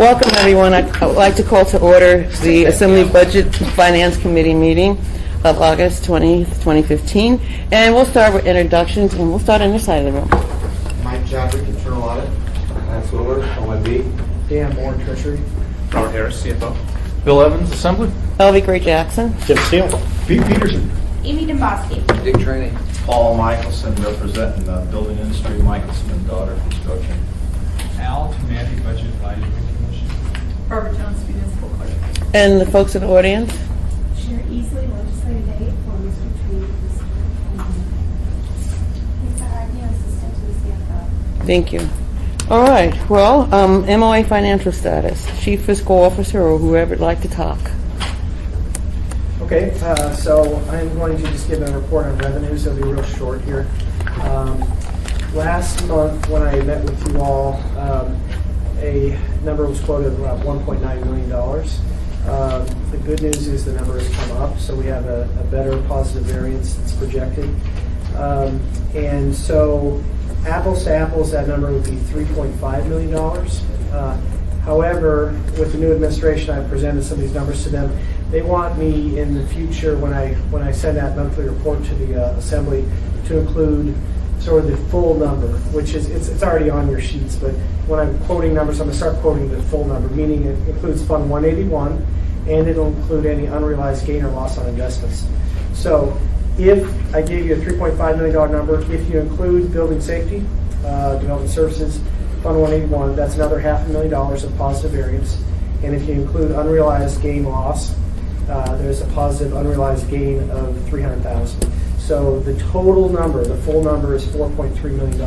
Welcome, everyone. I'd like to call to order the Assembly Budget and Finance Committee meeting of August 20th, 2015. And we'll start with introductions, and we'll start on this side of the room. Mike Chadwick, Internal Audit. Lance Willer, OMB. Dan Moore, Treasury. Robert Harris, CFO. Bill Evans, Assembly. Elvie Gray Jackson. Jim Steele. Pete Peterson. Amy Demboski. Dick Training. Paul Michelson, representing the building industry, Michelson and Daughter Construction. Al Tomati, Budget Advisory Commission. Barbara Jones, Municipal Clerk. And the folks in the audience. Chair Easley, Legislative Aide for Mr. Tree. Lisa Agnew, Assistant to the CFO. Thank you. All right. Well, MOA financial status. Chief Fiscal Officer or whoever would like to talk. Okay, so I'm going to just give a report on revenues. It'll be real short here. Last month, when I met with you all, a number was quoted of about $1.9 million. The good news is the number has come up, so we have a better positive variance that's projected. And so, apples to apples, that number would be $3.5 million. However, with the new administration, I've presented some of these numbers to them. They want me in the future, when I send that monthly report to the Assembly, to include sort of the full number, which is, it's already on your sheets, but when I'm quoting numbers, I'm going to start quoting the full number, meaning it includes Fund 181, and it'll include any unrealized gain or loss on investments. So if I gave you a $3.5 million number, if you include building safety, development services, Fund 181, that's another $500,000 of positive variance. And if you include unrealized gain loss, there's a positive unrealized gain of $300,000. So the total number, the full number, is $4.3 million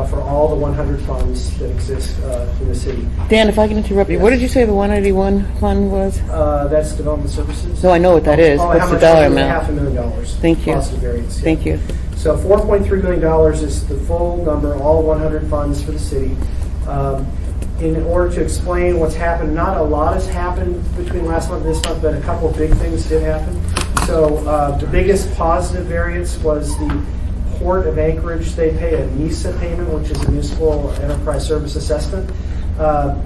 for all the 100 funds that exist in the city. Dan, if I can interrupt you, Yes. what did you say the 181 fund was? That's development services. No, I know what that is. Oh, What's how the much? dollar amount? $500,000. Thank you. Positive variance. Yeah. Thank you. So $4.3 million is the full number, all 100 funds for the city. In order to explain what's happened, not a lot has happened between last month and this month, but a couple of big things did happen. So the biggest positive variance was the Port of Anchorage. They pay a MISA payment, which is a Municipal Enterprise Service Assessment,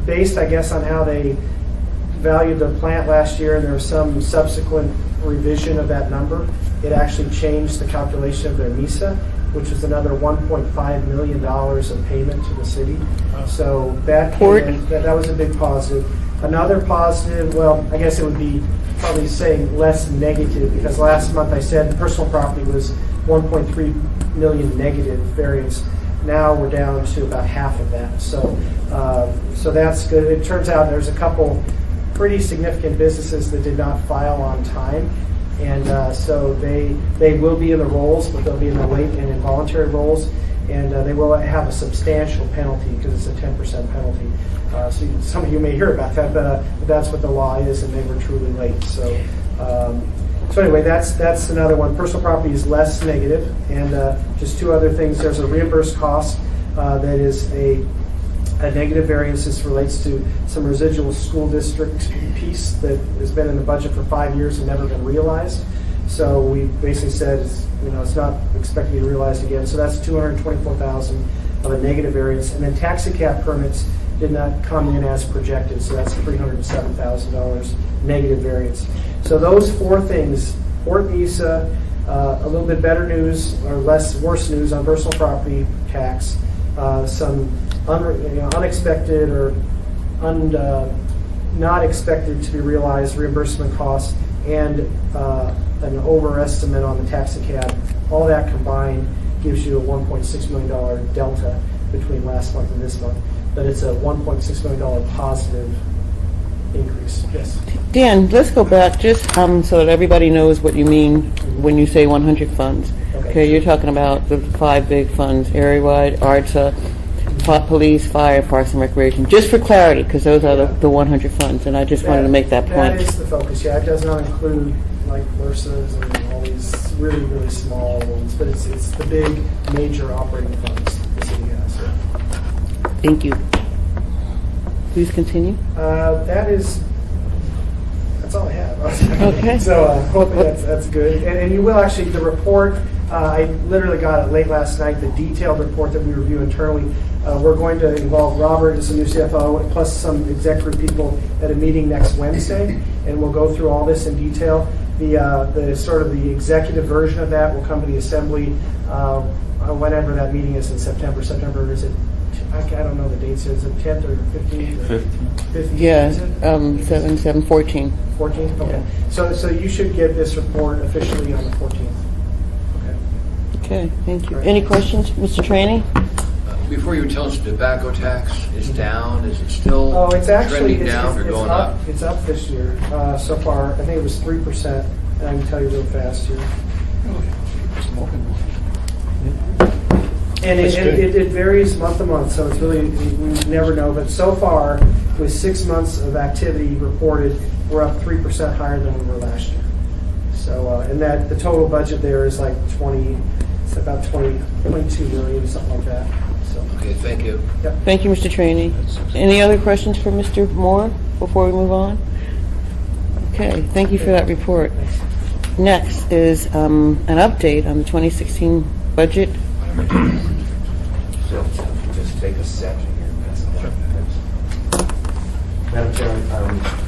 based, I guess, on how they valued the plant last year, and there was some subsequent revision of that number. It actually changed the calculation of their MISA, which was another $1.5 million of payment to the city. So that that was a big positive. Another positive, well, I guess it would be probably saying less negative, because last month I said the personal property was 1.3 million negative variance. Now we're down to about half of that. So that's good. It turns out there's a couple pretty significant businesses that did not file on time. And so they will be in the rolls, but they'll be in the late and involuntary rolls, and they will have a substantial penalty because it's a 10% penalty. So some of you may hear about that, but that's what the law is, and they were truly late. So anyway, that's another one. Personal property is less negative, and just two other things. There's a reimbursed cost that is a negative variance. This relates to some residual school district piece that has been in the budget for 5 years and never been realized. So we basically said it's not expected to be realized again. So that's $224,000 of a negative variance. And then taxi cab permits did not come in as projected. So that's $307,000 negative variance. So those four things, Port MISA, a little bit better news or worse news on personal property tax, some unexpected or not expected to be realized reimbursement costs, and an overestimate on the taxi cab. All that combined gives you a $1.6 million delta between last month and this month. But it's a $1.6 million positive increase. Yes. Dan, let's go back just so that everybody knows what you mean when you say 100 funds. Okay, you're talking about the 5 big funds, area-wide, ARTSA, police, fire, parks and recreation. Just for clarity, because those are the 100 funds, and I just wanted to make that point. That is the focus, yeah. It does not include like Versas and all these really, really small ones, but it's the big, major operating funds the city has. Yeah. Thank you. Please continue. That's all I have. Okay. So hopefully that's good. And you will actually, the report, I literally got it late last night, the detailed report that we review internally. We're going to involve Robert as the new CFO, plus some executive people at a meeting next Wednesday, and we'll go through all this in detail. The sort of the executive version of that will come to the assembly whenever that meeting is in September. September, is it? I don't know the dates. Is it 10th or 15th? 15th. Yeah, Is it? 7/7/14. 14th? Okay. So you should get this report officially on the 14th. Okay. Okay, thank you. Any questions, Mr. Trainee? Before you tell us the tobacco tax is down, is it still Oh, it's actually trending down or going up? It's up this year so far. I think it was 3%, and I can tell you real fast here. And it varies month to month, so it's really, we never know. But so far, with 6 months of activity reported, we're up 3% higher than we were last year. So, and that the total budget there is like it's about 20.2 million, something like that. So, Okay, thank you. Thank you, Mr. Trainee. Any other questions for Mr. Moore before we move on? Okay, thank you for that report. Next is an update on the 2016 budget. So just take a second here. Madam Chair,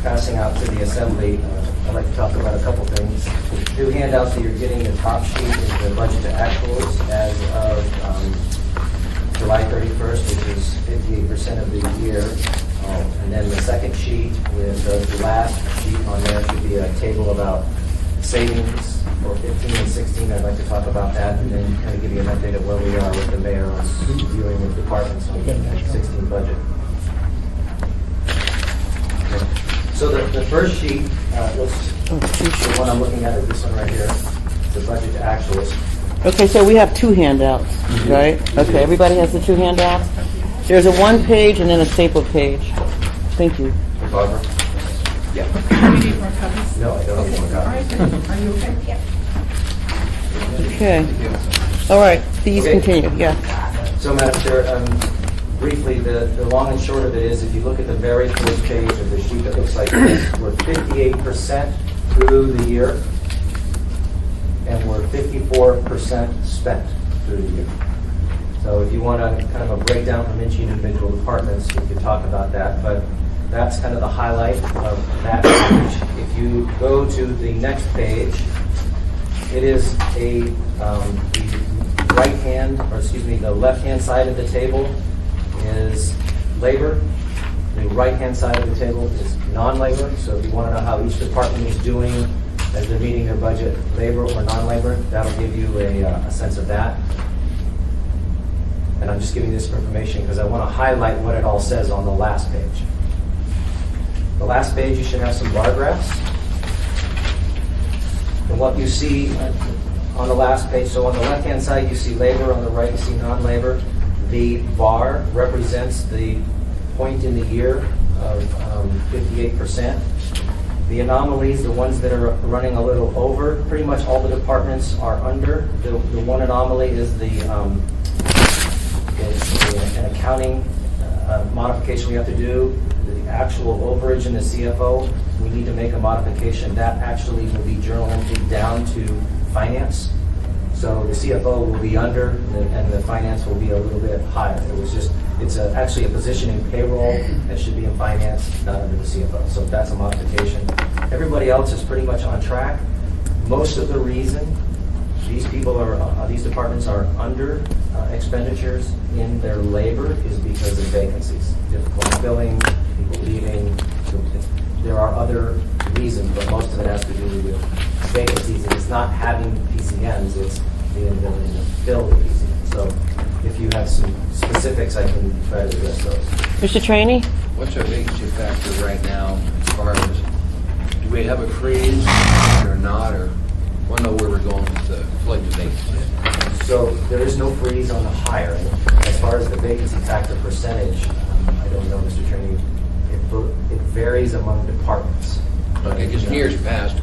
passing out to the Assembly, I'd like to talk about a couple things. The new handouts that you're getting, the top sheet is the budget to actuals as of July 31st, which is 58% of the year. And then the second sheet with the last sheet on there should be a table about savings for 15 and 16. I'd like to talk about that and then kind of give you an update of where we are with the mayor on reviewing the departments on the 16 budget. So the first sheet, the one I'm looking at is this one right here, the budget to actuals. Okay, so we have two handouts, right? Okay, everybody has the two handouts? There's a one page and then a stapled page. Thank you. Barbara? Yeah. Do you need more copies? No, I don't need more All right, copies. then. Are you okay? Yeah. Okay. All right, please Okay. continue, yeah. So, Madam Chair, briefly, the long and short of it is, if you look at the very first page of the sheet that looks like this, we're 58% through the year, and we're 54% spent through the year. So if you want a kind of a breakdown from each individual departments, we could talk about that, but that's kind of the highlight of that page. If you go to the next page, it is the the left-hand side of the table is labor. The right-hand side of the table is non-labor. So if you want to know how each department is doing as they're meeting their budget, labor or non-labor, that'll give you a sense of that. And I'm just giving this information because I want to highlight what it all says on the last page. The last page, you should have some bar graphs. And what you see on the last page, so on the left-hand side, you see labor, on the right, you see non-labor. The bar represents the point in the year of 58%. The anomalies, the ones that are running a little over, pretty much all the departments are under. The one anomaly is an accounting modification we have to do. The actual overage in the CFO, we need to make a modification. That actually will be journal entered down to finance. So the CFO will be under, and the finance will be a little bit higher. It's actually a position in payroll that should be in finance, not under the CFO. So that's a modification. Everybody else is pretty much on track. Most of the reason these departments are under expenditures in their labor is because of vacancies, difficult filling, people leaving. There are other reasons, but most of it has to do with vacancies. And it's not having PCNs, it's the inability to fill the PCNs. So if you have some specifics, I can try to address those. Mr. Trainee? What's our vacancy factor right now as far as, do we have a freeze or not, or want to know where we're going with the collective vacancy? So there is no freeze on the hiring. As far as the vacancy factor percentage, I don't know, Mr. Trainee. It varies among departments. Okay, because in years past,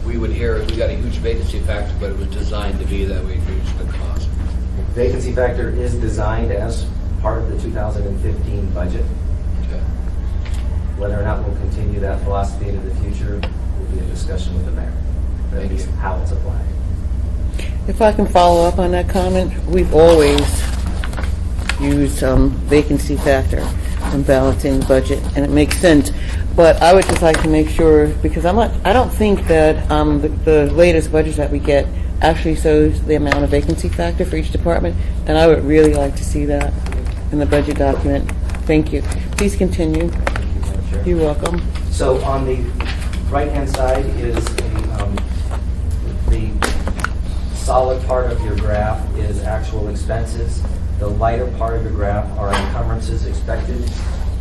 we would hear we got a huge vacancy factor, but it was designed to be that we reduce the cost. Vacancy factor is designed as part of the 2015 budget. Okay. Whether or not we'll continue that philosophy into the future will be a discussion with the mayor. But at least how it's applied. If I can follow up on that comment, we've always use vacancy factor when balancing the budget, and it makes sense. But I would just like to make sure, because I don't think that the latest budget that we get actually shows the amount of vacancy factor for each department, and I would really like to see that in the budget document. Thank you. Please continue. You're welcome. So on the right-hand side is the solid part of your graph is actual expenses. The lighter part of your graph are encumbrances expected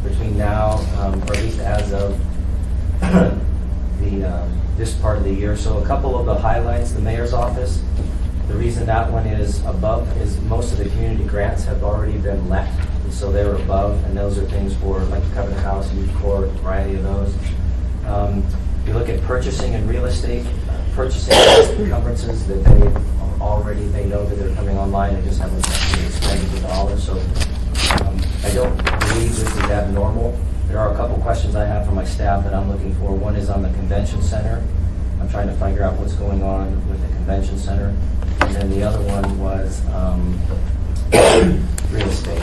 between now, or at least as of this part of the year. So a couple of the highlights, the mayor's office. The reason that one is above is most of the community grants have already been let, so they're above, and those are things for like the Covenant House, Youth Court, a variety of those. You look at purchasing and real estate, purchasing encumbrances that they know that they're coming online, they just haven't actually expended the dollars. So I don't believe this is abnormal. There are a couple questions I have for my staff that I'm looking for. One is on the convention center. I'm trying to figure out what's going on with the convention center. And then the other one was real estate.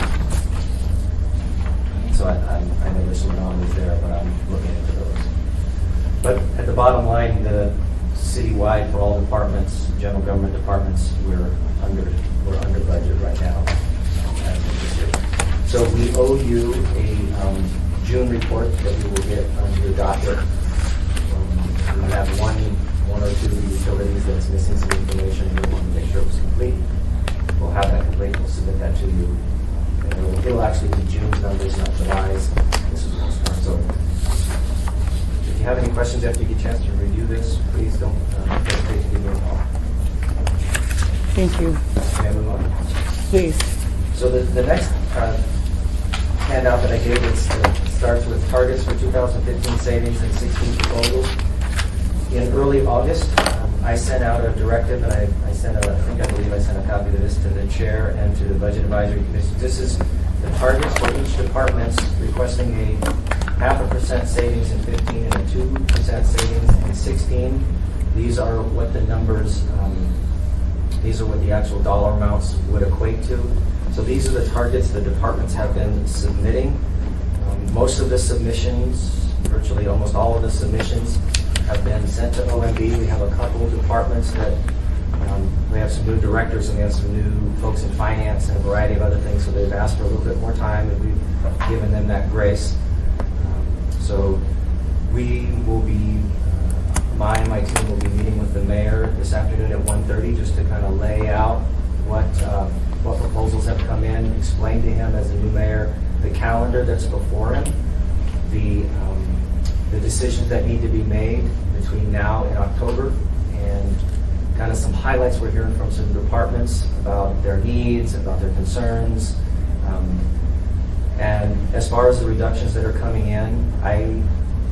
So I know there's some anomalies there, but I'm looking into those. But at the bottom line, the citywide for all departments, general government departments, we're under budget right now. As of this year. So we owe you a June report that we will get on your docket. We have one or two utilities that's missing some information, and we want to make sure it was complete. We'll have that complete. We'll submit that to you. And it'll actually be June's numbers, not July's. This is most part. So if you have any questions after you get a chance to review this, please don't hesitate to give me a call. Thank you. May I move on? Please. So the next handout that I gave starts with targets for 2015 savings and 16 proposals. In early August, I sent out a directive, and I believe I sent a copy of this to the chair and to the Budget Advisory Commission. This is the targets for each department's requesting a 0.5% savings in 15 and a 2% savings in 16. These are what the numbers, these are what the actual dollar amounts would equate to. So these are the targets the departments have been submitting. Most of the submissions, virtually almost all of the submissions, have been sent to OMB. We have a couple of departments that we have some new directors, and we have some new folks in finance and a variety of other things. So they've asked for a little bit more time, and we've given them that grace. So we will be, my team will be meeting with the mayor this afternoon at 1:30 just to kind of lay out what proposals have come in, explain to him as a new mayor the calendar that's before him, the decisions that need to be made between now and October, and kind of some highlights we're hearing from some departments about their needs, about their concerns. And as far as the reductions that are coming in, I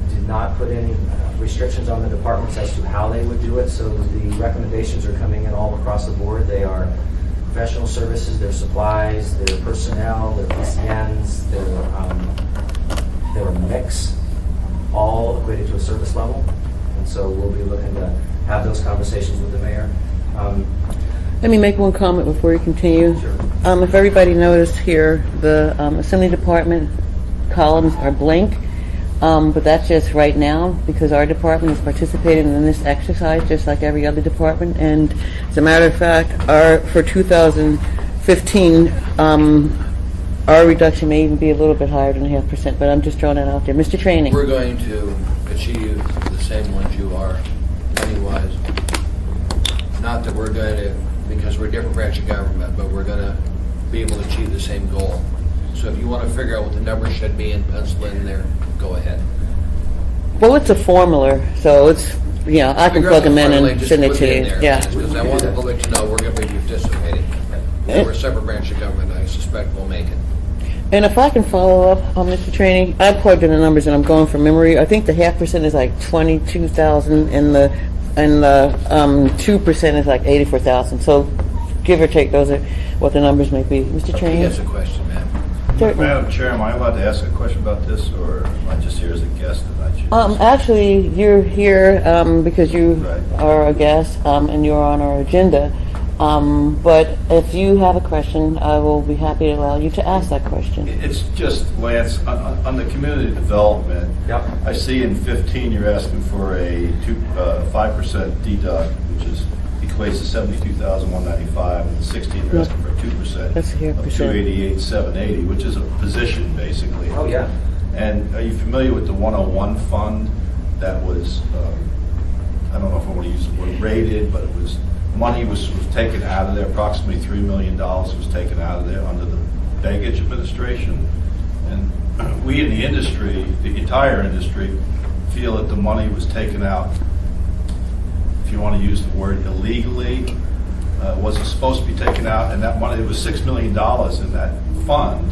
did not put any restrictions on the departments as to how they would do it, so the recommendations are coming in all across the board. They are professional services, their supplies, their personnel, their PCNs, their mix, all equated to a service level. And so we'll be looking to have those conversations with the mayor. Let me make one comment before you continue. Sure. If everybody noticed here, the Assembly Department columns are blank, but that's just right now because our department is participating in this exercise just like every other department. And as a matter of fact, for 2015, our reduction may even be a little bit higher than 0.5%, but I'm just throwing that out there. Mr. Training. We're going to achieve the same ones you are, money-wise. Not that we're going to, because we're a different branch of government, but we're going to be able to achieve the same goal. So if you want to figure out what the numbers should be and pencil in there, go ahead. Well, it's a formula, so it's, I can plug them in and send it to you. Yeah. Because I want the public to know we're going to be participating. We're a separate branch of government. I suspect we'll make it. And if I can follow up on Mr. Training, I plugged in the numbers and I'm going from memory. I think the 0.5% is like 22,000 and the 2% is like 84,000. So give or take, those are what the numbers may be. Mr. Training? That's a question, ma'am. Certainly. Madam Chair, am I allowed to ask a question about this, or am I just here as a guest tonight? Actually, you're here because you Right. are a guest and you're on our agenda. But if you have a question, I will be happy to allow you to ask that question. It's just, Lance, on the community development, Yep. I see in 15 you're asking for a 5% deduct, which is equates to 72,195, and in 16 you're asking for 2%. That's here, of percent. 288,780, which is a position basically. Oh, yeah. And are you familiar with the 101 fund that was, I don't know if I want to use the word raided, but it was, money was taken out of there, approximately $3 million was taken out of there under the Begich administration. And we in the industry, the entire industry, feel that the money was taken out, if you want to use the word illegally, wasn't supposed to be taken out, and that money, it was $6 million in that fund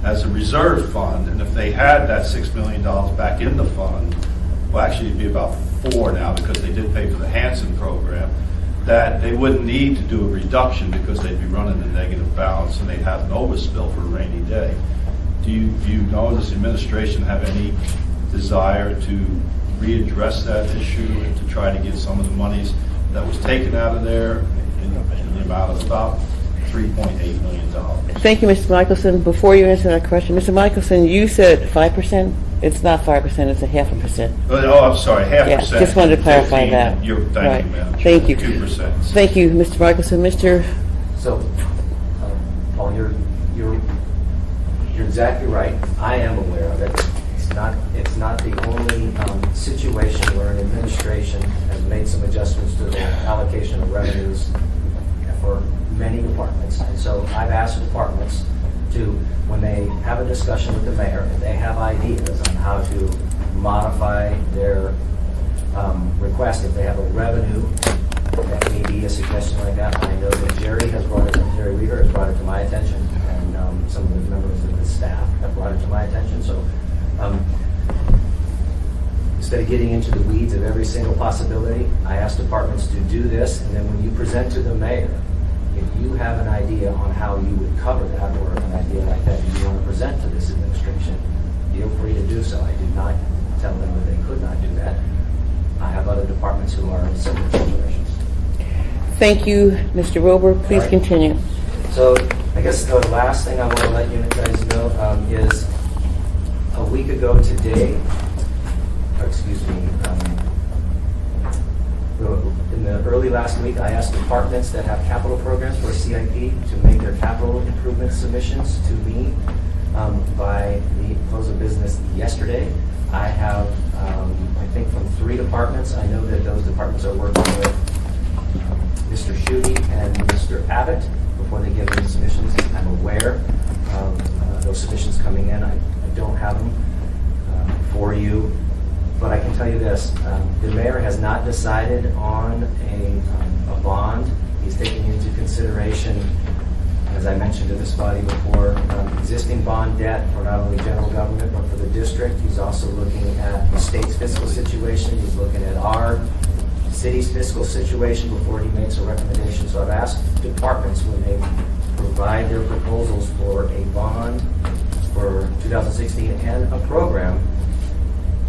as a reserve fund, and if they had that $6 million back in the fund, well, actually it'd be about 4 now because they did pay for the Hanson program, that they wouldn't need to do a reduction because they'd be running a negative balance and they'd have an overspill for a rainy day. Do you know, does the administration have any desire to readdress that issue and to try to get some of the monies that was taken out of there in the amount of about $3.8 million? Thank you, Mr. Michelson. Before you answer that question, Mr. Michelson, you said 5%. It's not 5%, it's 0.5%. Oh, I'm sorry, 0.5%. Yeah, just wanted to clarify 15, that. Thank you, Right. Madam Chair. Thank you. 2%. Thank you, Mr. Michelson. Mr. So, Paul, you're exactly right. I am aware of it. It's not the only situation where an administration has made some adjustments to the allocation of revenues for many departments. And so I've asked departments to, when they have a discussion with the mayor, if they have ideas on how to modify their request, if they have a revenue, that may be a suggestion like that. I know that Jerry Weaver has brought it to my attention, and some of the members of the staff have brought it to my attention. So instead of getting into the weeds of every single possibility, I ask departments to do this, and then when you present to the mayor, if you have an idea on how you would cover that, or an idea like that you want to present to this administration, feel free to do so. I did not tell them that they could not do that. I have other departments who are in similar situations. Thank you, Mr. Rober. Please All right. continue. So I guess the last thing I want to let you guys know is a week ago today, in the early last week, I asked departments that have capital programs for CIP to make their capital improvement submissions to me by the close of business yesterday. I have, I think from 3 departments, I know that those departments are working with Mr. Schutte and Mr. Abbott before they give me the submissions. I'm aware of those submissions coming in. I don't have them for you, but I can tell you this. The mayor has not decided on a bond. He's taking into consideration, as I mentioned to this body before, existing bond debt for not only general government but for the district. He's also looking at the state's fiscal situation. He's looking at our city's fiscal situation before he makes a recommendation. So I've asked departments when they provide their proposals for a bond for 2016 and a program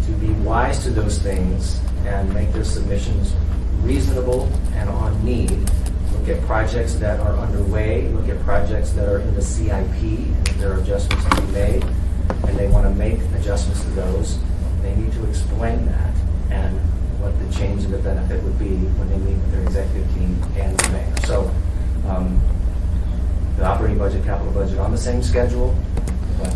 to be wise to those things and make their submissions reasonable and on need. Look at projects that are underway, look at projects that are in the CIP, and if there are adjustments to be made, and they want to make adjustments to those, they need to explain that and what the change in the benefit would be when they meet with their executive team and the mayor. So the operating budget, capital budget on the same schedule, but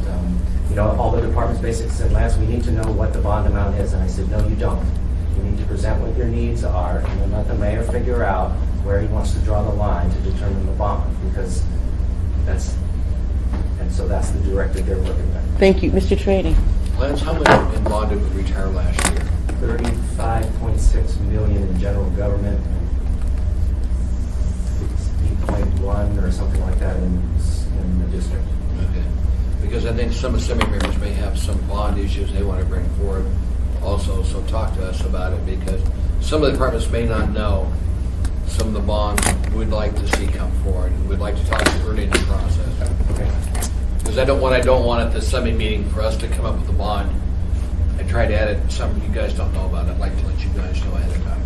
all the departments basically said, Lance, we need to know what the bond amount is. And I said, no, you don't. You need to present what your needs are and then let the mayor figure out where he wants to draw the line to determine the bond, because that's the directive they're working with. Thank you. Mr. Trady. Lance, how many in bond did we retire last year? 35.6 million in general government, 8.1 or something like that in the district. Okay. Because I think some assembly members may have some bond issues they want to bring forward also, so talk to us about it, because some of the departments may not know some of the bonds we'd like to see come forward, and we'd like to talk to you early in the process. Okay. Because I don't want at the summit meeting for us to come up with a bond and try to add it, something you guys don't know about. I'd like to let you guys know ahead of time.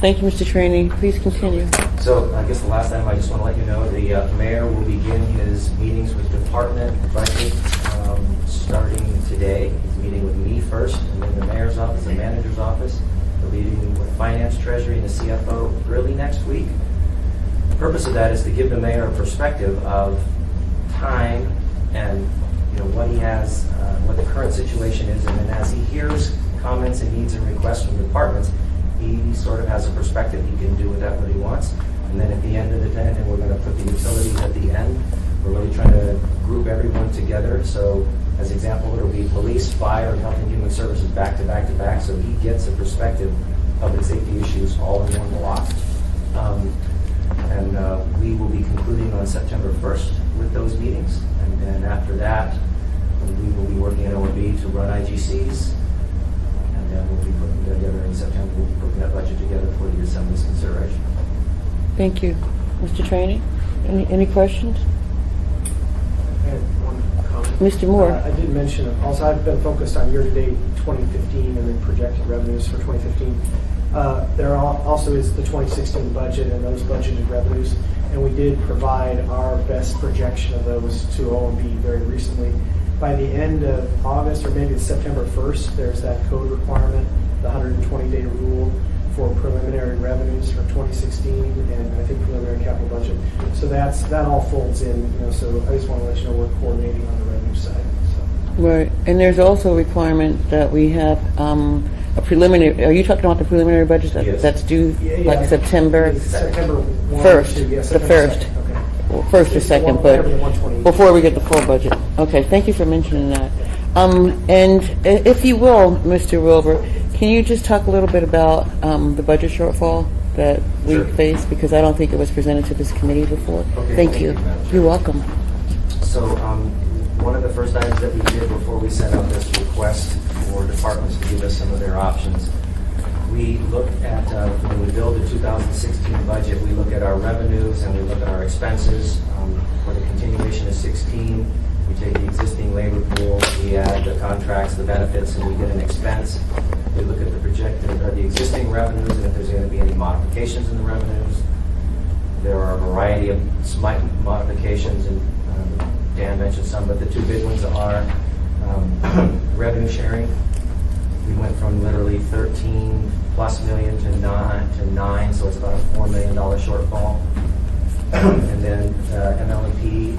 Thank you, Mr. Trainee. Please continue. So I guess the last item, I just want to let you know, the mayor will begin his meetings with department budget starting today. He's meeting with me first, and then the mayor's office, the manager's office. He'll be meeting with finance, treasury, and the CFO early next week. The purpose of that is to give the mayor a perspective of time and what he has, what the current situation is, and then as he hears comments and needs and requests from departments, he sort of has a perspective. He can do with that what he wants. And then at the end of the day, and we're going to put the utilities at the end. We're really trying to group everyone together. So as example, it'll be police, fire, and health and human services back to back to back. So he gets a perspective of public safety issues all in one block. We will be concluding on September 1st with those meetings. And then after that, we will be working at ORB to run IGCs. And then we'll be putting together in September, we'll be putting that budget together for the Assembly's consideration. Thank you. Mr. Trainee, any questions? I had one comment. Mr. Moore. I did mention, also I've been focused on year-to-date 2015 and then projected revenues for 2015. There also is the 2016 budget and those budgeted revenues, and we did provide our best projection of those to OMB very recently. By the end of August, or maybe it's September 1st, there's that code requirement, the 120-day rule for preliminary revenues for 2016 and I think preliminary capital budget. So that all folds in, so I just want to let you know we're coordinating on the revenue side. So. Right, and there's also a requirement that we have a preliminary, are you talking about the preliminary budget Yes. that's due Yeah. like September September 1 1st, or 2, yes, the September 1st. 2nd, okay. Well, first or It's second, whatever the but 120. before we get the full budget. Okay, thank you for mentioning that. And if you will, Mr. Wilbur, can you just talk a little bit about the budget shortfall that we Sure. face? Because I don't think it was presented to this committee before. Okay, Thank thank you. you, Madam Chair. You're welcome. So one of the first items that we did before we sent out this request for departments to give us some of their options, we looked at, when we build the 2016 budget, we look at our revenues and we look at our expenses. For the continuation of 16, we take the existing labor pool, we add the contracts, the benefits, and we get an expense. We look at the projected, or the existing revenues, and if there's going to be any modifications in the revenues. There are a variety of slight modifications, and Dan mentioned some, but the two big ones are revenue sharing. We went from literally 13 plus million to 9, so it's about a $4 million shortfall. And then ML&P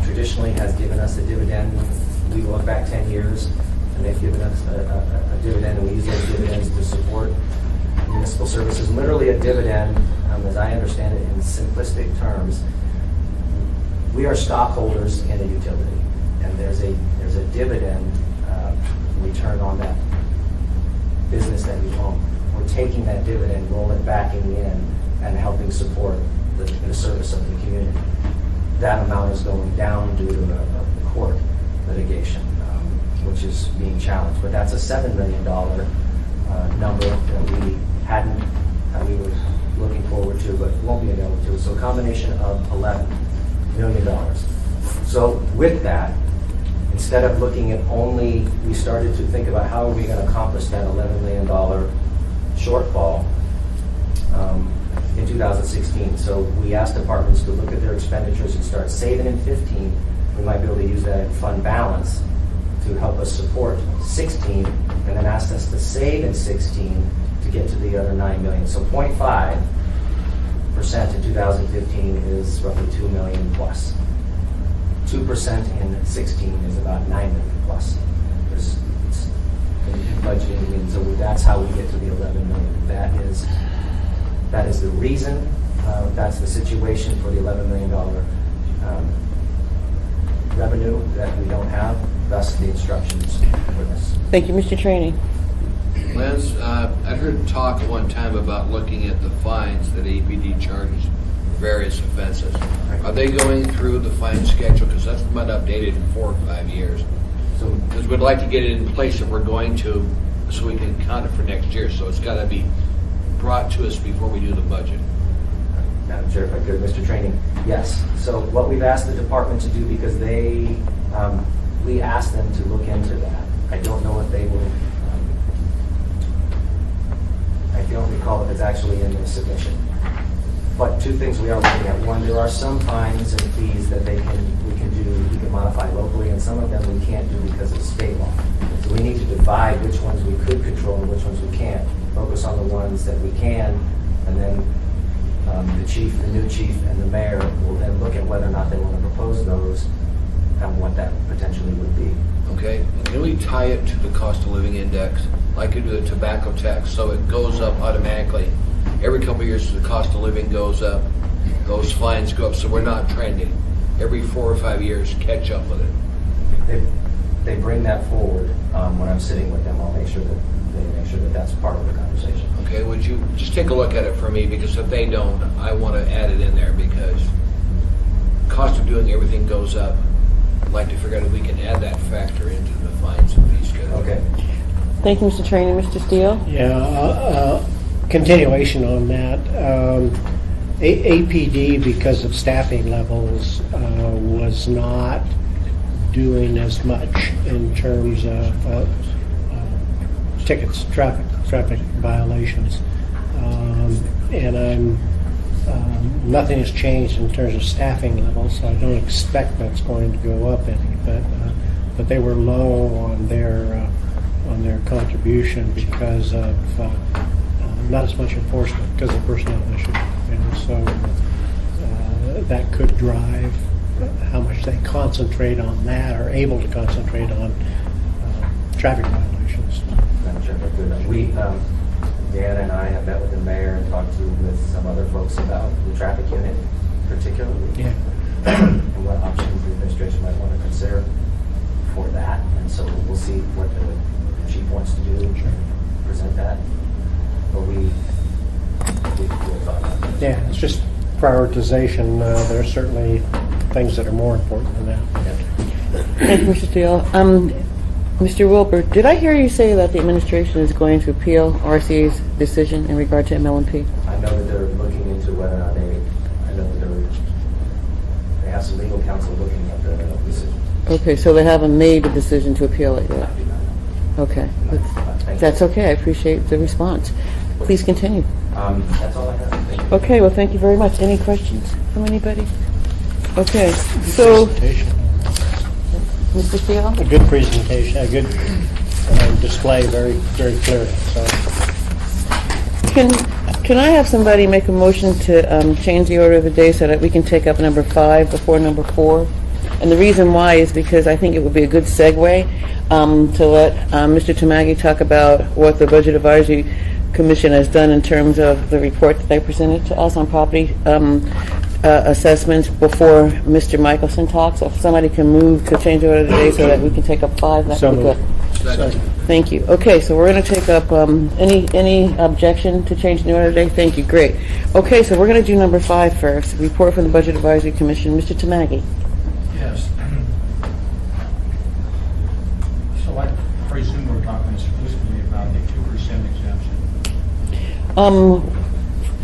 traditionally has given us a dividend. We look back 10 years, and they've given us a dividend, and we use those dividends to support municipal services. Literally a dividend, as I understand it in simplistic terms, we are stockholders in a utility, and there's a dividend return on that business that we own. We're taking that dividend, rolling backing in, and helping support the service of the community. That amount is going down due to a court litigation, which is being challenged. But that's a $7 million number that we were looking forward to, but won't be available to. So a combination of $11 million. So with that, instead of looking at only, we started to think about how are we going to accomplish that $11 million shortfall in 2016. So we asked departments to look at their expenditures and start saving in 15. We might be able to use that in fund balance to help us support 16, and then asked us to save in 16 to get to the other 9 million. So 0.5% in 2015 is roughly 2 million plus. 2% in 16 is about 9 million plus. It's budgeting, and so that's how we get to the 11 million. That is the reason. That's the situation for the $11 million revenue that we don't have. Thus, the instructions for this. Thank you, Mr. Trainee. Liz, I heard talk at one time about looking at the fines that APD charges for various offenses. Are they going through the fine schedule? Because that's been updated in 4 or 5 years. So, Because we'd like to get it in place if we're going to, so we can count it for next year. So it's got to be brought to us before we do the budget. Madam Chair, if I could, Mr. Training, yes. So what we've asked the department to do, because we asked them to look into that. I don't know if they will. I if you don't recall if it's actually in the submission. But two things we are looking at. One, there are some fines and fees that we can modify locally, and some of them we can't do because of state law. So we need to divide which ones we could control and which ones we can't. Focus on the ones that we can, and then the chief, the new chief, and the mayor will then look at whether or not they want to propose those and what that potentially would be. Okay, can we tie it to the cost of living index, like we do the tobacco tax, so it goes up automatically? Every couple of years, the cost of living goes up, those fines go up, so we're not trending. Every 4 or 5 years, catch up with it. They bring that forward when I'm sitting with them. I'll make sure that they make sure that that's part of the conversation. Okay, would you just take a look at it for me, because if they don't, I want to add it in there, because cost of doing everything goes up. I'd like to figure out if we can add that factor into the fines and fee schedule. Okay. Thank you, Mr. Trainer. Mr. Steele? Yeah, continuation on that. APD, because of staffing levels, was not doing as much in terms of tickets, traffic violations. And nothing has changed in terms of staffing levels, so I don't expect that's going to go up any. But they were low on their contribution because of not as much enforcement because of personnel issues, and so that could drive how much they concentrate on that, or able to concentrate on traffic violations. I'm sure they're good. Dan and I have met with the mayor and talked with some other folks about the traffic unit particularly. Yeah. And what options the administration might want to consider for that. And so we'll see what the chief wants to do, present that. But we'll talk about that. Yeah, it's just prioritization. There are certainly things that are more important than that. Thank you, Mr. Steele. Mr. Wilbur, did I hear you say that the administration is going to appeal RCA's decision in regard to MLMP? I know that they're looking into whether or not they have some legal counsel looking at the decision. Okay, so they haven't made a decision to appeal it yet. Okay, that's okay. I appreciate the response. Please continue. That's all I have. Thank you. Okay, well, thank you very much. Any questions from anybody? Okay, so, Presentation. Mr. Steele? A good presentation, a good display, very, very clear. So. Can I have somebody make a motion to change the order of the day so that we can take up number 5 before number 4? And the reason why is because I think it would be a good segue to let Mr. Tamagi talk about what the Budget Advisory Commission has done in terms of the report that they presented to us on property assessments before Mr. Michelson talks. So if somebody can move to change the order of the day so that we can take up 5, that would be good. Thank you. Okay, so we're going to take up any objection to changing the order of the day? Thank you. Great. Okay, so we're going to do number 5 first. Report from the Budget Advisory Commission. Mr. Tamagi. Yes. So I presume we're talking exclusively about the 2% exemption.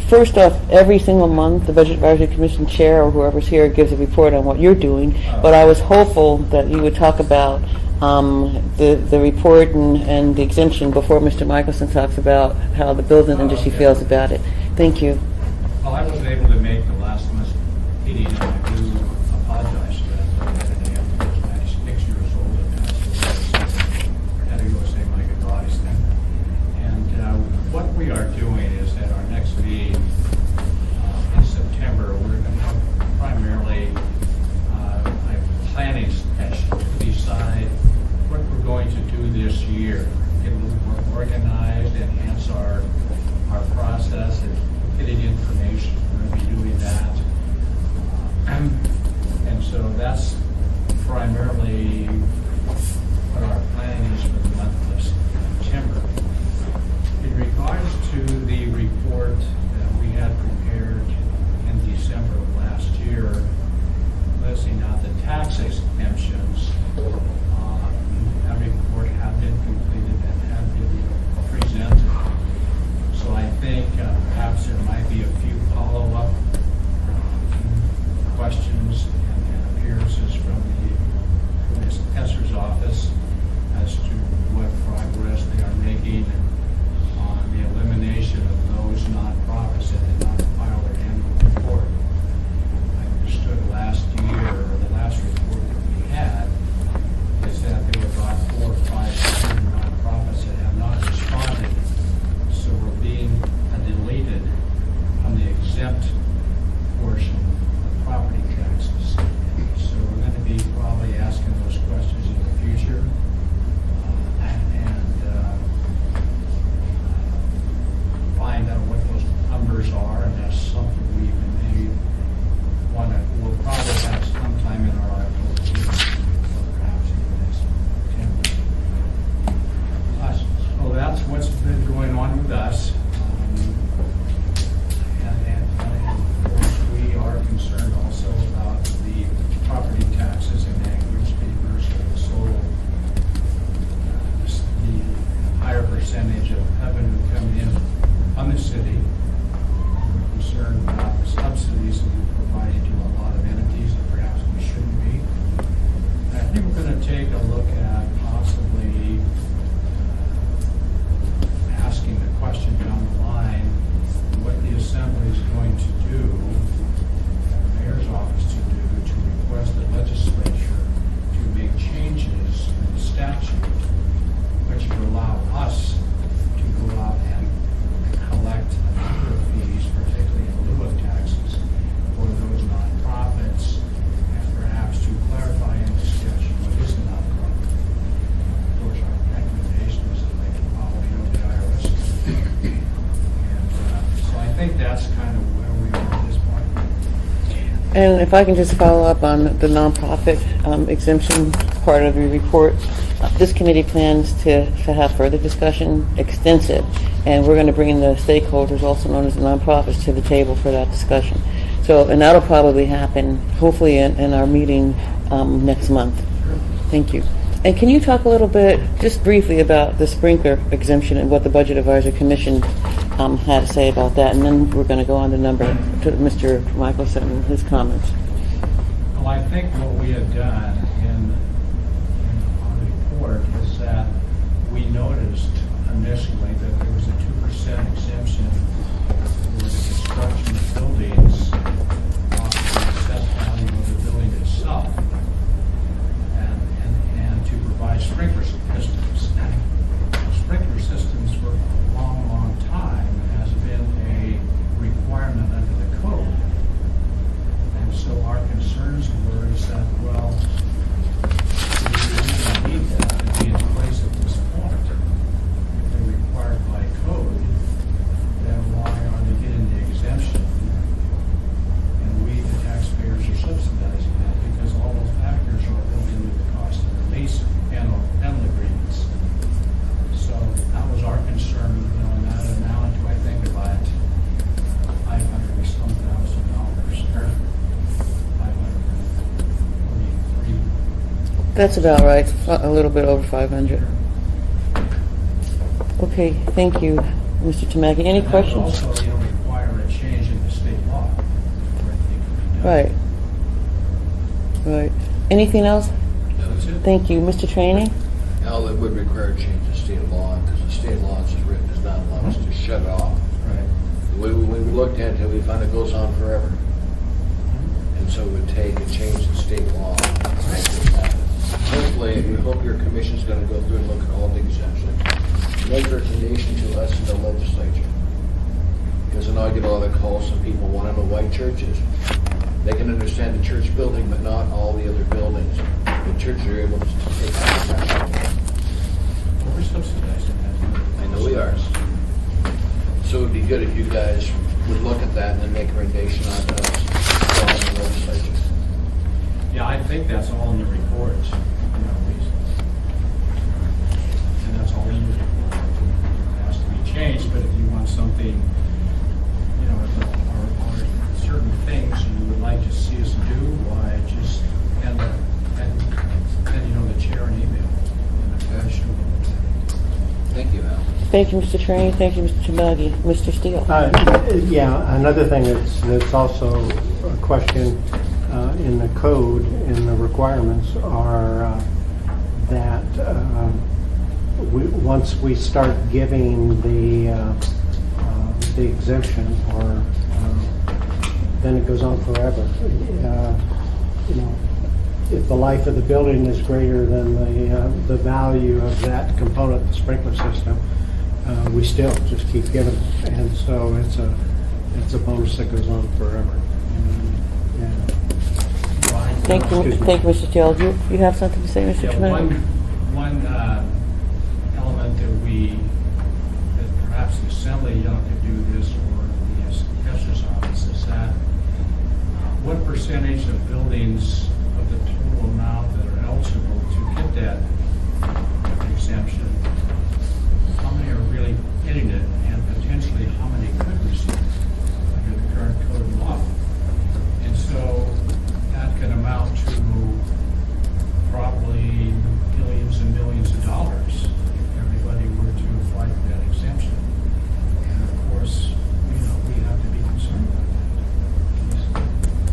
First off, every single month, the Budget Advisory Commission chair or whoever's here gives a report on what you're doing. But I was hopeful that you would talk about the report and the exemption before Mr. Michelson talks about how the building industry feels about it. Thank you. Well, I wasn't able to make the last month's meeting, and I do apologize for that. But I have 6 years old and had to go say my goodbyes then. And what we are doing is at our next meeting in September, we're going to primarily a planning session to decide what we're going to do this year. Get a little more organized, enhance our process, and getting information. We're going to be doing that. And so that's primarily what our plan is for the month of September. In regards to the report that we had prepared in December of last year, listing out the tax exemptions, that report have been completed and have been presented. So I think perhaps there might be a few follow-up questions and appearances from the And if I can just follow up on the nonprofit exemption part of your report, this committee plans to have further discussion, extensive, and we're going to bring the stakeholders, also known as the nonprofits, to the table for that discussion. So, and that'll probably happen, hopefully, in our meeting next month. Thank you. And can you talk a little bit, just briefly, about the sprinkler exemption and what the Budget Advisory Commission had to say about that? And then we're going to go on to Mr. Michelson and his comments. Well, I think what we have done in our report is that we noticed initially that there was a 2% exemption for the construction of buildings off the assessed value of the building itself, and to provide sprinkler systems. Sprinkler systems for a long, long time has been a requirement under the code. And so our concerns were is that, well, we really need that to be in place at this point. If they're required by code, then why are they getting the exemption? And we, the taxpayers, are subsidizing that because all those factors are built into the cost of the lease and rental agreements. So that was our concern, and that amounted to, I think, about $500,000 or $543. That's about right, a little bit over 500. Okay, thank you, Mr. Tamaki. Any And that would questions? also, require a change in the state law. for it to be done. Right. Right. Anything else? That's it. Thank you. Mr. Trainee? Now, it would require a change in state law, because the state law as written does not allow us to shut it off. Right. The way we looked at it, we found it goes on forever. And so it would take a change in state law to make this happen. Hopefully, we hope your commission's gonna go through and look at all the exemptions, make a recommendation to us in the legislature. Because then I get a lot of calls from people wanting to know why churches. They can understand the church building, but not all the other buildings. The churches are able to take that. We're subsidizing that. I know we are. So it'd be good if you guys would look at that and then make a recommendation on us in the legislature. Yeah, I think that's all in the report. And that's all in the report. It has to be changed, but if you want something, if there are certain things you would like to see us do, why just send the chair an email. And sure we'll- Thank you, Al. Thank you, Mr. Trainee. Thank you, Mr. Tamaki. Mr. Steele? Yeah, another thing that's also a question in the code, in the requirements, are that once we start giving the exemption, or then it goes on forever. If the life of the building is greater than the value of that component, the sprinkler system, we still just keep giving it, and so it's a bonus that goes on forever. Yeah. Thank you, Mr. Steele. Do you have something to say, Mr. Yeah, Tamaki? one element that perhaps the assembly ought to do this, or the assessor's office, is that what percentage of buildings of the total amount that are eligible to get that exemption, how many are really getting it, and potentially how many could receive it under the current code law? And so that could amount to probably millions and millions of dollars if everybody were to apply for that exemption. And of course, we have to be concerned about that. It's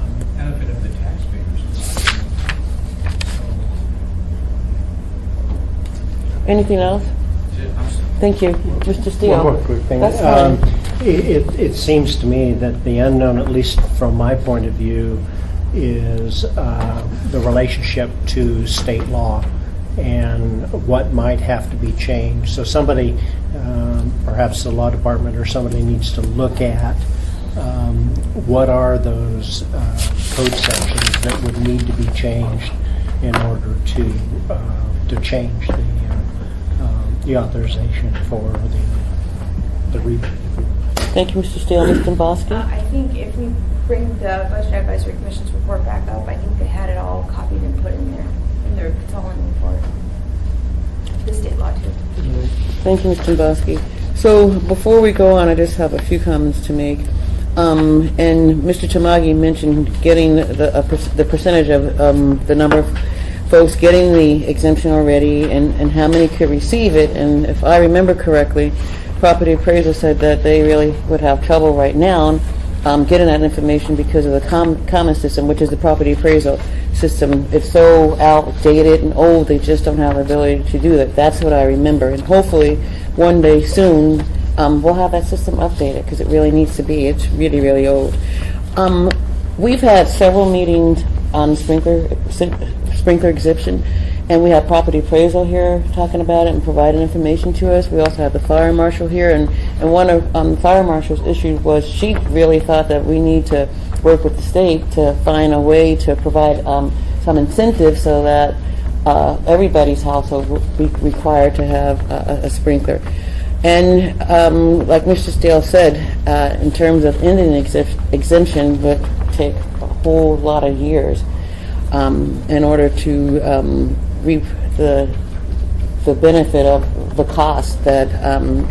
on the benefit of the taxpayers. Anything else? Thank you, Mr. Steele. One more quick thing. That's fine. It seems to me that the unknown, at least from my point of view, is the relationship to state law and what might have to be changed. So somebody, perhaps the law department or somebody, needs to look at what are those code sections that would need to be changed in order to change the authorization for the rebate. Thank you, Mr. Steele. Ms. Dombrowski? I think if we bring the Budget Advisory Commission's report back up, I think they had it all copied and put in their controlling report. The state law too. Thank you, Ms. Dombrowski. So before we go on, I just have a few comments to make. And Mr. Tamagi mentioned getting the percentage of the number of folks getting the exemption already and how many could receive it. And if I remember correctly, property appraisal said that they really would have trouble right now getting that information because of the common system, which is the property appraisal system. It's so outdated and old, they just don't have the ability to do that. That's what I remember. And hopefully one day soon we'll have that system updated because it really needs to be. It's really, really old. We've had several meetings on sprinkler exemption, and we have property appraisal here talking about it and providing information to us. We also have the fire marshal here, and one of the fire marshal's issues was she really thought that we need to work with the state to find a way to provide some incentive so that everybody's household will be required to have a sprinkler. And like Mr. Steele said, in terms of ending exemption would take a whole lot of years in order to reap the benefit of the cost that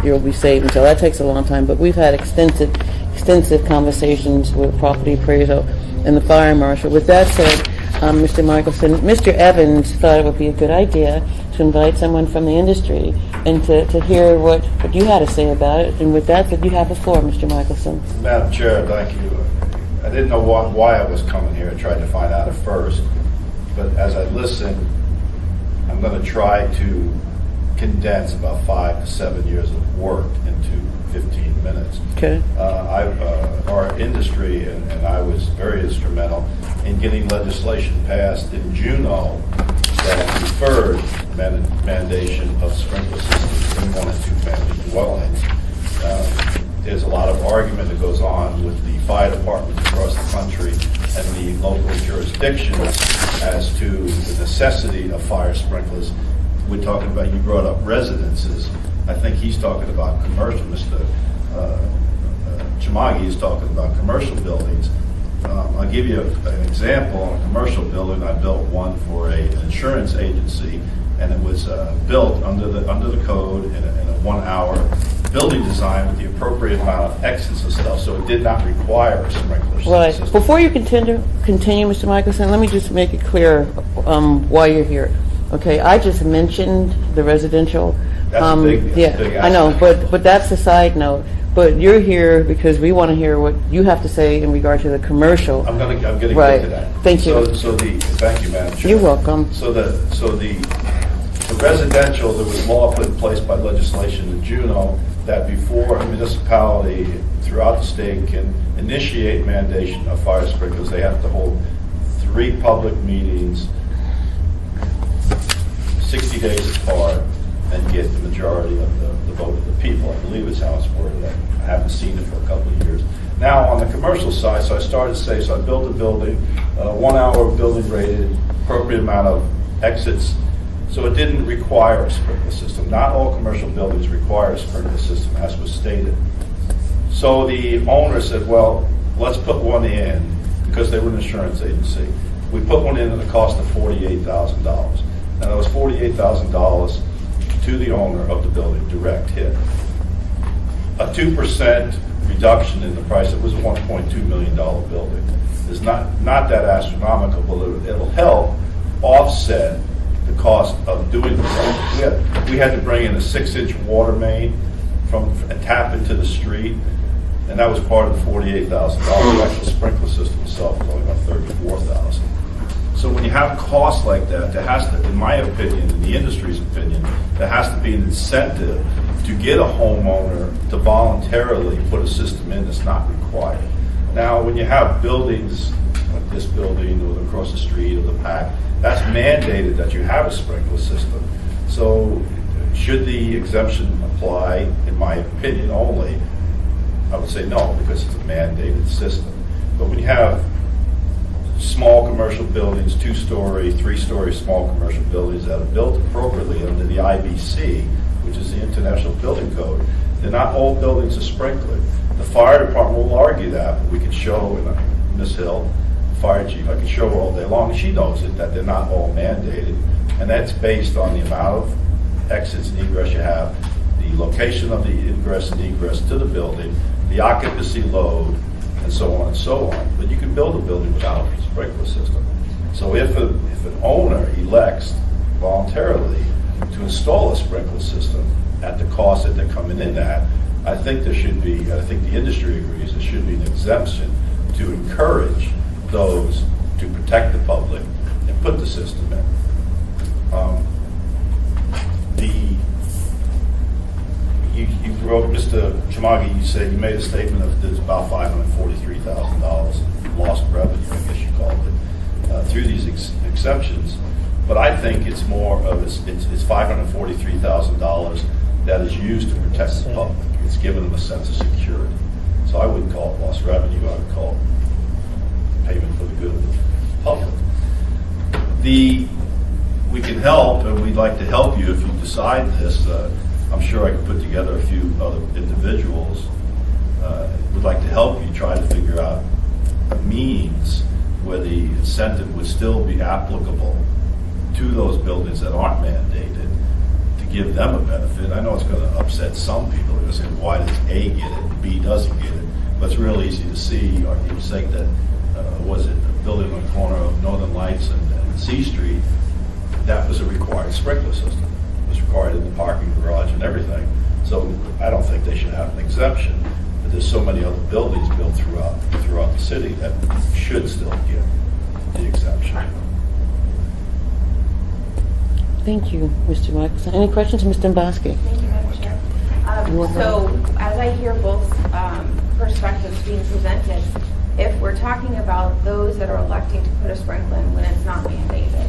you'll be saving. So that takes a long time. But we've had extensive conversations with property appraisal and the fire marshal. With that said, Mr. Michelson, Mr. Evans thought it would be a good idea to invite someone from the industry and to hear what you had to say about it. And with that said, you have the floor, Mr. Michelson. Madam Chair, thank you. I didn't know why I was coming here. I tried to find out at first. But as I listened, I'm going to try to condense about 5 to 7 years of work into 15 minutes. Okay. Our industry and I was very instrumental in getting legislation passed in Juneau that deferred mandation of sprinkler systems in 1 and 2 family dwellings. There's a lot of argument that goes on with the fire departments across the country and the local jurisdictions as to the necessity of fire sprinklers. We're talking about, you brought up residences. I think he's talking about commercial. Mr. Chamagi is talking about commercial buildings. I'll give you an example. On a commercial building, I built one for an insurance agency, and it was built under the code in a 1 hour building design with the appropriate amount of exits and stuff, so it did not require a sprinkler Right. system. Before you continue, Mr. Michelson, let me just make it clear why you're here. Okay, I just mentioned the residential. That's a big I know, aspect. but that's a side note. But you're here because we want to hear what you have to say in regard to the commercial. I'm gonna Right. get to that. Thank you. Thank you, Madam Chair. You're welcome. So the residential, there was law put in place by legislation in Juneau that before a municipality throughout the state can initiate mandation of fire sprinklers, they have to hold 3 public meetings, 60 days apart, and get the majority of the vote of the people. I believe it's how it's worded. I haven't seen it for a couple of years. Now, on the commercial side, so I built a building, 1 hour building rated, appropriate amount of exits. So it didn't require a sprinkler system. Not all commercial buildings require a sprinkler system, as was stated. So the owner said, well, let's put one in, because they were an insurance agency. We put one in at a cost of $48,000. Now, that was $48,000 to the owner of the building, direct hit. A 2% reduction in the price, it was a $1.2 million building. It's not that astronomical, but it'll help offset the cost of doing this. We had to bring in a 6-inch water main and tap into the street, and that was part of the $48,000. The actual sprinkler system itself was only about $34,000. So when you have costs like that, there has to, in my opinion, in the industry's opinion, there has to be an incentive to get a homeowner to voluntarily put a system in that's not required. Now, when you have buildings like this building or across the street or the PAC, that's mandated that you have a sprinkler system. So should the exemption apply, in my opinion only, I would say no, because it's a mandated system. But when you have small commercial buildings, 2-story, 3-story small commercial buildings that are built appropriately under the IBC, which is the International Building Code, they're not all buildings are sprinklered. The fire department will argue that, but we can show, and Ms. Hill, fire chief, I can show her all day long, and she knows it, that they're not all mandated, and that's based on the amount of exits and egress you have, the location of the ingress and egress to the building, the occupancy load, and so on and so on. But you can build a building without a sprinkler system. So if an owner elects voluntarily to install a sprinkler system at the cost that they're coming in at, I think there should be, I think the industry agrees, there should be an exemption to encourage those to protect the public and put the system in. You wrote, Mr. Chimagi, you said you made a statement of there's about $543,000 lost revenue, I guess you called it, through these exceptions. But I think it's more of it's $543,000 that is used to protect the public. It's given them a sense of security. So I wouldn't call it lost revenue. I would call it payment for the good of the public. We can help, and we'd like to help you if you decide this. I'm sure I could put together a few other individuals. Would like to help you try to figure out a means where the incentive would still be applicable to those buildings that aren't mandated to give them a benefit. I know it's going to upset some people. They're going to say, why does A get it and B doesn't get it? But it's real easy to see. Or you say that, was it a building on the corner of Northern Lights and C Street? That was a required sprinkler system. It was required in the parking garage and everything. So I don't think they should have an exemption. But there's so many other buildings built throughout the city that should still get the exemption. Thank you, Mr. Michelson. Any questions, Mr. Dombrowski? Thank you, Madam Chair. So as I hear both perspectives being presented, if we're talking about those that are electing to put a sprinkler in when it's not mandated,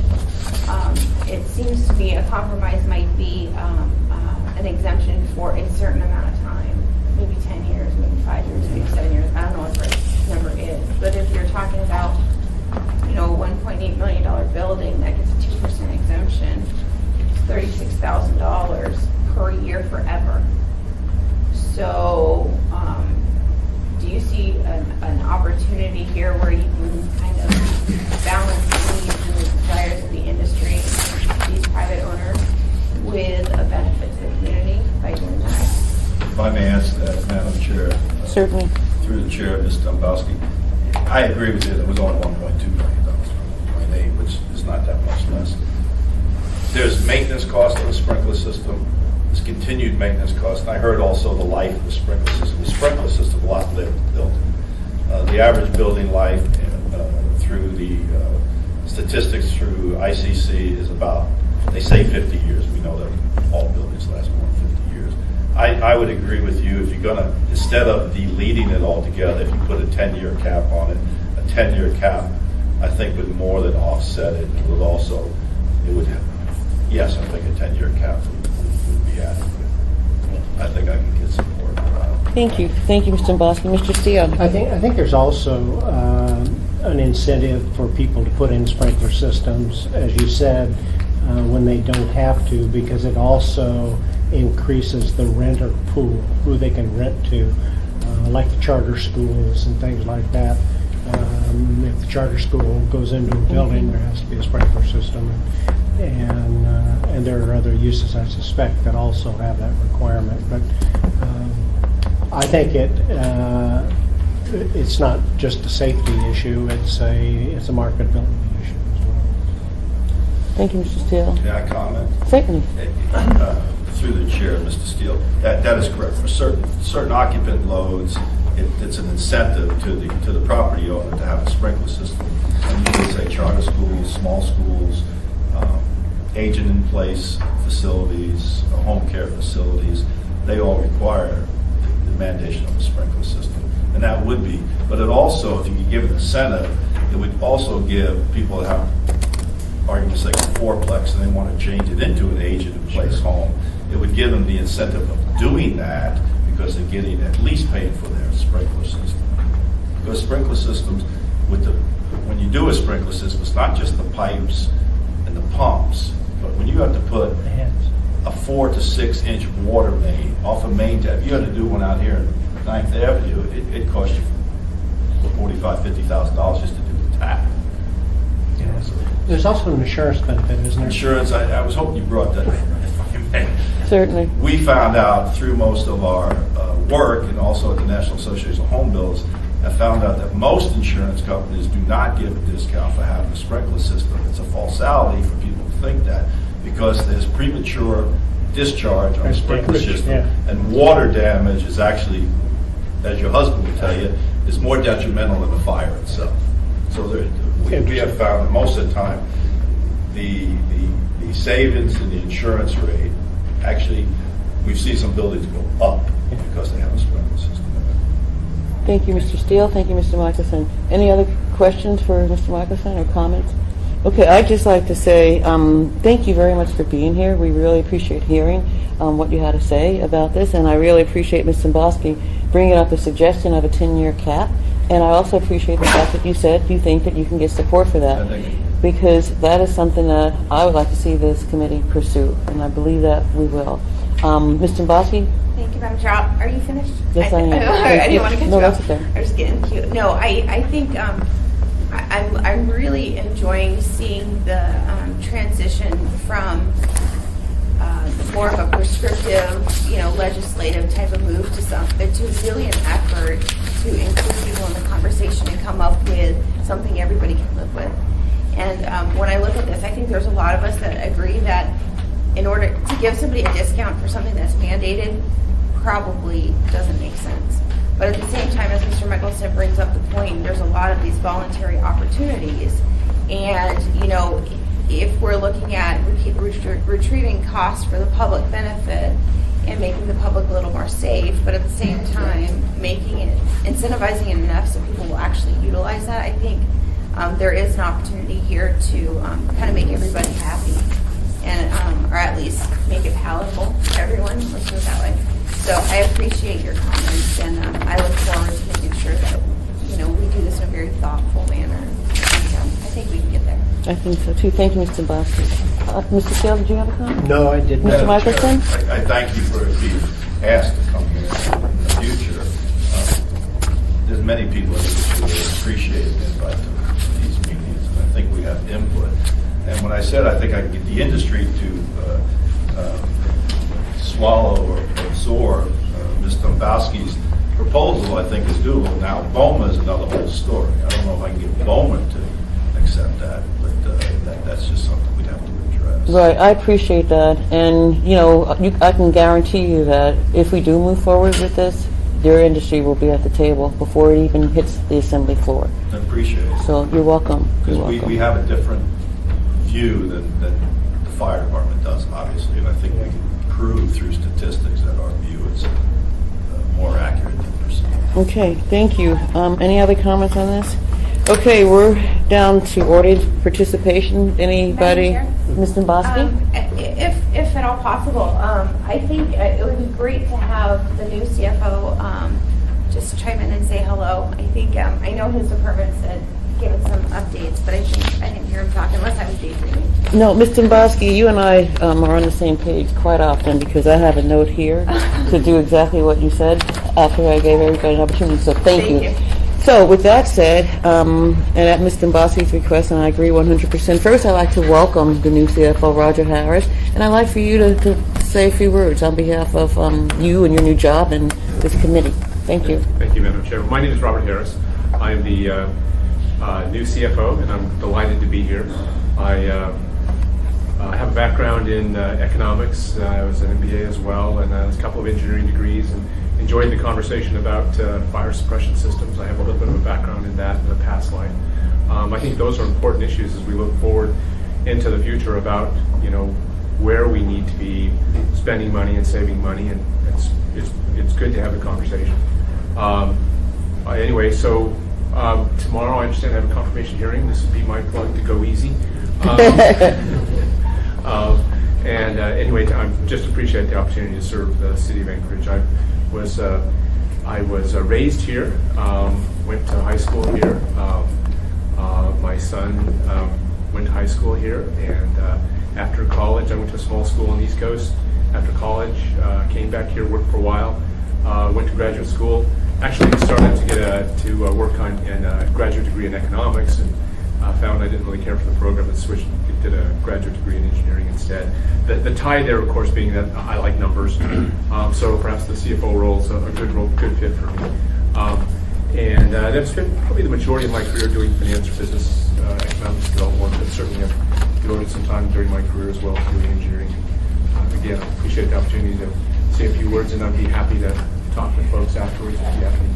it seems to be a compromise might be an exemption for a certain amount of time, maybe 10 years, maybe 5 years, maybe 7 years. I don't know what the number is. But if you're talking about, a $1.8 million building that gets a 2% exemption, it's $36,000 per year forever. So do you see an opportunity here where you can kind of balance the needs and the desires of the industry, these private owners, with a benefit to the community by doing that? If I may answer that, Madam Chair. Certainly. Through the chair, Mr. Dombrowski. I agree with you. It was only $1.2 million from 1.8, which is not that much less. There's maintenance cost of the sprinkler system. There's continued maintenance cost. And I heard also the life of the sprinkler system. The sprinkler system, a lot lived built. The average building life through the statistics through ICC is about, they say 50 years. We know that all buildings last more than 50 years. I would agree with you if you're going to, instead of deleting it altogether, if you put a 10-year cap on it, a 10-year cap, I think would more than offset it. It would also, yes, I think a 10-year cap would be adequate. I think I can get support for that. Thank you. Thank you, Mr. Dombrowski. Mr. Steele? I think there's also an incentive for people to put in sprinkler systems, as you said, when they don't have to, because it also increases the renter pool, who they can rent to, like the charter schools and things like that. If the charter school goes into a building, there has to be a sprinkler system, and there are other uses, I suspect, that also have that requirement. But I think it's not just a safety issue; it's a marketability issue as well. Thank you, Mr. Steele. May I comment? Certainly. Through the chair, Mr. Steele, that is correct. For certain occupant loads, it's an incentive to the property owner to have a sprinkler system. And you can say charter schools, small schools, agent-in-place facilities, home care facilities, they all require the mandation of a sprinkler system. And that would be, but it also, if you could give an incentive, it would also give people that have arguments like a fourplex and they want to change it into an agent-in-place home, it would give them the incentive of doing that because they're getting at least paid for their sprinkler system. Because sprinkler systems, when you do a sprinkler system, it's not just the pipes and the pumps, but when you have to put a 4 to 6 inch water main off a main tap, you had to do one out here in Ninth Avenue, it costs you $45,000-$50,000 just to do the tap. Yeah. There's also an insurance benefit, isn't there? Insurance, I was hoping you brought that, if I may. Certainly. We found out through most of our work, and also at the National Association of Home Builders, I found out that most insurance companies do not give a discount for having a sprinkler system. It's a falsality for people to think that, because there's premature discharge on the sprinkler Damage, system, yeah. and water damage is actually, as your husband would tell you, is more detrimental than the fire itself. So we have found that most of the time, the savings in the insurance rate, actually, we've seen some buildings go up because they have a sprinkler system. Thank you, Mr. Steele. Thank you, Mr. Michelson. Any other questions for Mr. Michelson or comments? Okay, I'd just like to say thank you very much for being here. We really appreciate hearing what you had to say about this, and I really appreciate Ms. Zimboski bringing up the suggestion of a 10-year cap. And I also appreciate the fact that you said you think that you can get support for that, because that is something that I would like to see this committee pursue, and I believe that we will. Ms. Zimboski? Thank you, Madam Chair. Are you finished? Yes, I am. I didn't want to cut No, you off. that's okay. I was getting cute. No, I think I'm really enjoying seeing the transition from more of a prescriptive, legislative type of move to really an effort to include people in the conversation and come up with something everybody can live with. And when I look at this, I think there's a lot of us that agree that in order to give somebody a discount for something that's mandated probably doesn't make sense. But at the same time, as Mr. Michelson brings up the point, there's a lot of these voluntary opportunities. And, if we're looking at retrieving costs for the public benefit and making the public a little more safe, but at the same time, incentivizing it enough so people will actually utilize that, I think there is an opportunity here to kind of make everybody happy. And, or at least make it palatable to everyone, let's do it that way. So I appreciate your comments, and I look forward to making sure that, we do this in a very thoughtful manner. And I think we can get there. I think so too. Thank you, Mr. Zimboski. Mr. Steele, did you have a comment? No, I did Mr. not. Michelson? I thank you for being asked to come here in the future. There's many people in the industry that appreciate the invite to these meetings, and I think we have input. And when I said I think I can get the industry to swallow or absorb Ms. Dombrowski's proposal, I think is doable. Now, BOMA is another whole story. I don't know if I can get BOMA to accept that, but that's just something we'd have to address. Right, I appreciate that. And, I can guarantee you that if we do move forward with this, your industry will be at the table before it even hits the assembly floor. I appreciate it. So you're welcome. Because we have a different view than the fire department does, obviously, and I think we can prove through statistics that our view is more accurate than perceived. Okay, thank you. Any other comments on this? Okay, we're down to audience participation. Anybody? Madam Chair? Ms. Zimboski? If at all possible, I think it would be great to have the new CFO just chime in and say hello. I think I know his department said given some updates, but I think I didn't hear him talk unless I was daydreaming. No, Ms. Zimboski, you and I are on the same page quite often, because I have a note here to do exactly what you said after I gave everybody an opportunity. So thank you. So with that said, and at Ms. Zimboski's request, and I agree 100%, first I'd like to welcome the new CFO, Roger Harris, and I'd like for you to say a few words on behalf of you and your new job and this committee. Thank you. Thank you, Madam Chair. My name is Robert Harris. I am the new CFO, and I'm delighted to be here. I have a background in economics. I was an MBA as well, and a couple of engineering degrees, and enjoyed the conversation about fire suppression systems. I have a little bit of a background in that in a past life. I think those are important issues as we look forward into the future about, where we need to be spending money and saving money, and it's good to have a conversation. Anyway, so tomorrow I understand I have a confirmation hearing. This would be my plug to go easy. Anyway, I just appreciate the opportunity to serve the city of Anchorage. I was raised here, went to high school here. My son went to high school here, and after college, I went to a small school on the East Coast. After college, came back here, worked for a while, went to graduate school. Actually started to get to work on a graduate degree in economics, and found I didn't really care for the program and switched, did a graduate degree in engineering instead. The tie there, of course, being that I like numbers, so perhaps the CFO role is a good fit for me. And that's been probably the majority of my career doing finance, business, economics development, but certainly I've devoted some time during my career as well to doing engineering. Again, I appreciate the opportunity to say a few words, and I'd be happy to talk with folks afterwards if you have any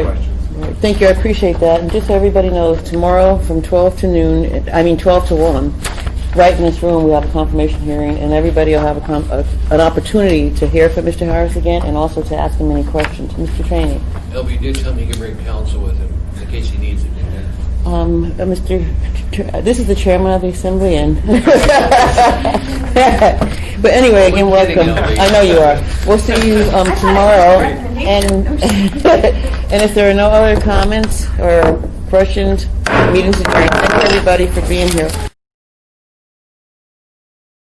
questions. Right. Thank you, I appreciate that. And just so everybody knows, tomorrow from 12 to 1, right in this room, we have a confirmation hearing, and everybody will have an opportunity to hear from Mr. Harris again and also to ask him any questions. Mr. Trainee. LB did tell me he can bring counsel with him in case he needs it. This is the chairman of the assembly, and but anyway, again, We're kidding, welcome. LB. I know you are. We'll see you tomorrow, and and if there are no other comments or questions, meeting's adjourned. Thank everybody for being here.